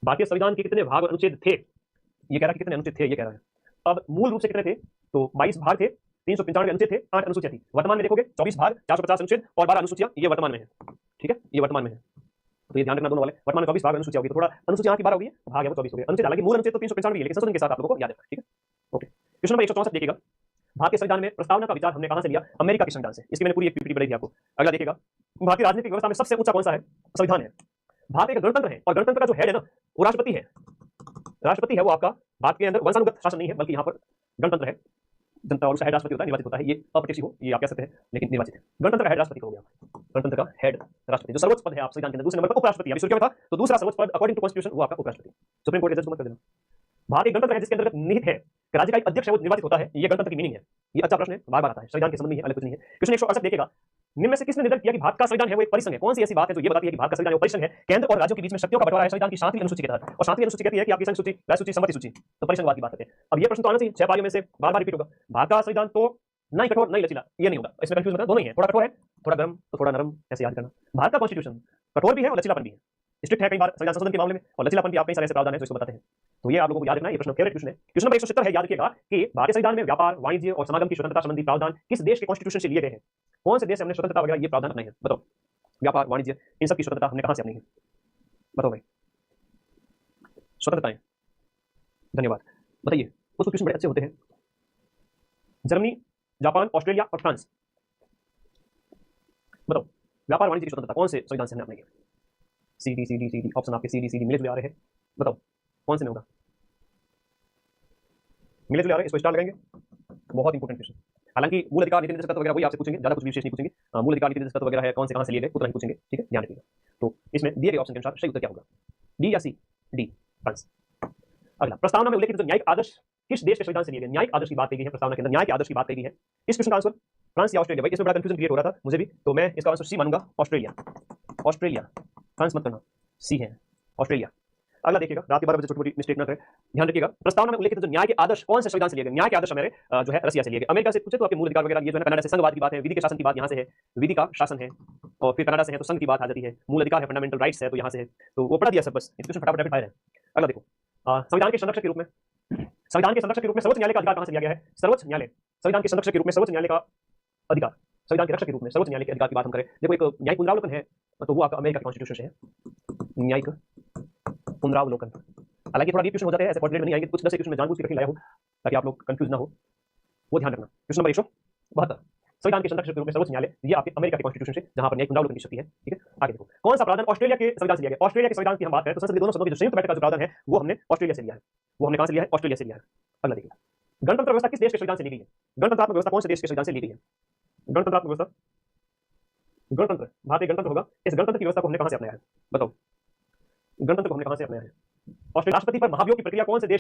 भारतीय संविधान के कितने भाग और अनुच्छेद थे, ये कह रहा है कि कितने अनुच्छेद थे, ये कह रहा है। अब मूल रूप से कितने थे, तो 22 भाग थे, 395 अनुच्छेद थे, 8 अनुसूचियां थी। वर्तमान में देखोगे 24 भाग, 450 अनुच्छेद और 12 अनुसूचियां, ये वर्तमान में है। ठीक है, ये वर्तमान में है, तो ये ध्यान रखना दोनों वाले। वर्तमान में 24 भाग अनुसूचियां होगी, तो थोड़ा अनुसूचियां की 12 होगी, भाग है वो 24 हो गए। अनुच्छेद हालांकि मूल अनुच्छेद तो 395 है, लेकिन संशोधन के साथ आप लोगों को याद रखना। ठीक है, ओके। क्वेश्चन नंबर 164 देखिएगा, भारतीय संविधान में प्रस्तावना का विचार हमने कहां से लिया, अमेरिका के संविधान से। इसकी मैंने पूरी एक पीपीटी बनाई थी आपको। अगला देखिएगा, भारतीय राजनीतिक व्यवस्था में सबसे ऊंचा कौन सा है, संविधान है। भारत एक गणतंत्र है और गणतंत्र का जो हेड है ना, वो राष्ट्रपति है। राष्ट्रपति है वो आपका, भारत के अंदर वंशानुगत शासन नहीं है, बल्कि यहाँ पर गणतंत्र है, जनता और उसका हेड राष्ट्रपति होता है, निर्वाचित होता है। ये अप्रत्यक्ष हो, ये आप कह सकते हैं, लेकिन निर्वाचित है। गणतंत्र का हेड राष्ट्रपति हो गया, गणतंत्र का हेड राष्ट्रपति, जो सर्वोच्च पद है आप संविधान के अंदर। दूसरे नंबर पर उपराष्ट्रपति, अभी शुरू किया था, तो दूसरा सर्वोच्च पद अकॉर्डिंग टू कॉन्स्टिट्यूशन वो आपका उपराष्ट्रपति। सुप्रीम कोर्ट के जज को मत कर देना। भारत एक गणतंत्र है जिसके अंतर्गत निहित है कि राज्य का एक अध्यक्ष है वो निर्वाचित होता है। ये गणतंत्र की मीनिंग है। ये अच्छा प्रश्न है, बार बार आता है, संविधान के संबंध में है, अलग कुछ नहीं है। क्वेश्चन 168 देखिएगा, निम्न में से किसने निर्धारित किया कि भारत का संविधान है वो एक परिसंघ है। कौन सी ऐसी बात है जो ये बताती है कि भारत का संविधान वो परिसंघ है। केंद्र और राज्यों के बीच में शक्तियों का बंटवारा है संविधान की 7वीं अनुसूची के तहत, और 7वीं अनुसूची कहती है कि आपकी संघ सूची, राज्य सूची, संमति सूची, तो परिसंघवाद की बात करते हैं। अब ये प्रश्न तो आना चाहिए 6 पारियों में से, बार बार रिपीट होगा। भारत का संविधान तो ना ही कठोर ना ही लचीला, ये नहीं होगा, इसमें कंफ्यूज मत करना, दोनों ही है, थोड़ा कठोर है, थोड़ा गर्म, तो थोड़ा नरम, ऐसे याद करना। भारत का कॉन्स्टिट्यूशन कठोर भी है और लचीलापन भी है, स्ट्रिक्ट है कई बार संविधान संशोधन के मामले में, और लचीलापन भी आप कई सारे ऐसे प्रावधान है जो इसको बताते हैं। तो ये आप लोगों को याद रखना है, ये प्रश्न फेवरेट क्वेश्चन है। क्वेश्चन नंबर 170 है, याद रखिएगा कि भारतीय संविधान में व्यापार, वाणिज्य और समागम की स्वतंत्रता संबंधी प्रावधान किस देश के कॉन्स्टिट्यूशन से लिए गए हैं। कौन से देश से हमने स्वतंत्रता वगैरह ये प्रावधान अपनाए हैं, बताओ। व्यापार, वाणिज्य, इन सब की स्वतंत्रता हमने कहां से अपनाई है, बताओ भाई, स्वतंत्रताएं। धन्यवाद, बताइए। कुछ क्वेश्चन बड़े अच्छे होते हैं। जर्मनी, जापान, ऑस्ट्रेलिया और फ्रांस, बताओ व्यापार वाणिज्य की स्वतंत्रता कौन से संविधान से हमने अपनाई है। C D C D C D, option आपके सी डी सी डी मिले जुले आ रहे हैं, बताओ कौन से में होगा। मिले जुले आ रहे हैं, इसको स्टार लगाएंगे। बहुत इंपॉर्टेंट क्वेश्चन। हालांकि मूल अधिकार, नीति निर्देशक तत्व वगैरह वही आपसे पूछेंगे, ज्यादा कुछ विशेष नहीं पूछेंगे। मूल अधिकार, नीति निर्देशक तत्व वगैरह है, कौन से कहां से लिए गए, उतना ही पूछेंगे। ठीक है, ध्यान रखिएगा। तो इसमें दिए गए ऑप्शन के अनुसार सही उत्तर क्या होगा, डी या सी, डी, फ्रांस। अगला, प्रस्तावना में उल्लेखित जो न्यायिक आदर्श किस देश के संविधान से लिए गए। न्यायिक आदर्श की बात कही है प्रस्तावना के अंदर, न्याय के आदर्श की बात कही है। इस क्वेश्चन का आंसर फ्रांस या ऑस्ट्रेलिया। भाई इसमें बड़ा कंफ्यूजन क्रिएट हो रहा था मुझे भी, तो मैं इसका आंसर सी मानूंगा, ऑस्ट्रेलिया। ऑस्ट्रेलिया, फ्रांस मत करना, सी है ऑस्ट्रेलिया। अगला देखिएगा, रात के 12 बजे छोटी मोटी मिस्टेक ना करें, ध्यान रखिएगा। प्रस्तावना में उल्लेखित जो न्याय के आदर्श कौन से संविधान से लिए गए। न्याय के आदर्श हमारे जो है रसिया से लिए गए। अमेरिका से पूछे तो आपके मूल अधिकार वगैरह ये जो है कनाडा से संघवाद की बात है, विधि के शासन की बात यहाँ से है, विधि का शासन है, और फिर कनाडा से है तो संघ की बात आ जाती है। मूल अधिकार है, फंडामेंटल राइट्स है, तो यहाँ से है, तो वो पढ़ा दिया सब, बस इसको फटाफट रैपिड फायर है। अगला देखो, संविधान के संरक्षक के रूप में, संविधान के संरक्षक के रूप में सर्वोच्च न्यायालय का अधिकार कहां से लिया गया है। सर्वोच्च न्यायालय, संविधान के संरक्षक के रूप में सर्वोच्च न्यायालय का अधिकार, संविधान के रक्षक के रूप में सर्वोच्च न्यायालय के अधिकार की बात हम करें, देखो एक न्यायिक पुनरावलोकन है, तो वो आपका अमेरिका के कॉन्स्टिट्यूशन से है, न्यायिक पुनरावलोकन। हालांकि थोड़ा डीप क्वेश्चन हो जाता है, ऐसे कोऑर्डिनेट नहीं आएंगे, कुछ 10 क्वेश्चन में जानबूझ के लाया हो ताकि आप लोग कंफ्यूज ना हो, वो ध्यान रखना। क्वेश्चन नंबर 172, संविधान के संरक्षक के रूप में सर्वोच्च न्यायालय, ये आपके अमेरिका के कॉन्स्टिट्यूशन से, जहां पर न्यायिक पुनरावलोकन की शक्ति है। ठीक है, आगे देखो, कौन सा प्रावधान ऑस्ट्रेलिया के संविधान से लिया गया। ऑस्ट्रेलिया के संविधान की हम बात करें तो संसद के दोनों सदनों की जो संयुक्त बैठक का जो प्रावधान है वो हमने ऑस्ट्रेलिया से लिया है। वो हमने कहां से लिया है, ऑस्ट्रेलिया से लिया है। अगला देखिए, गणतंत्र व्यवस्था किस देश के संविधान से ली गई है। गणतंत्रात्मक व्यवस्था कौन से देश के संविधान से ली गई है। गणतंत्रात्मक व्यवस्था, गणतंत्र, भारतीय गणतंत्र होगा। इस गणतंत्र की व्यवस्था को हमने कहां से अपनाया है, बताओ। गणतंत्र को हमने कहां से अपनाया है। ऑस्ट्रेलिया, राष्ट्रपति पर महाभियोग की प्रक्रिया कौन से देश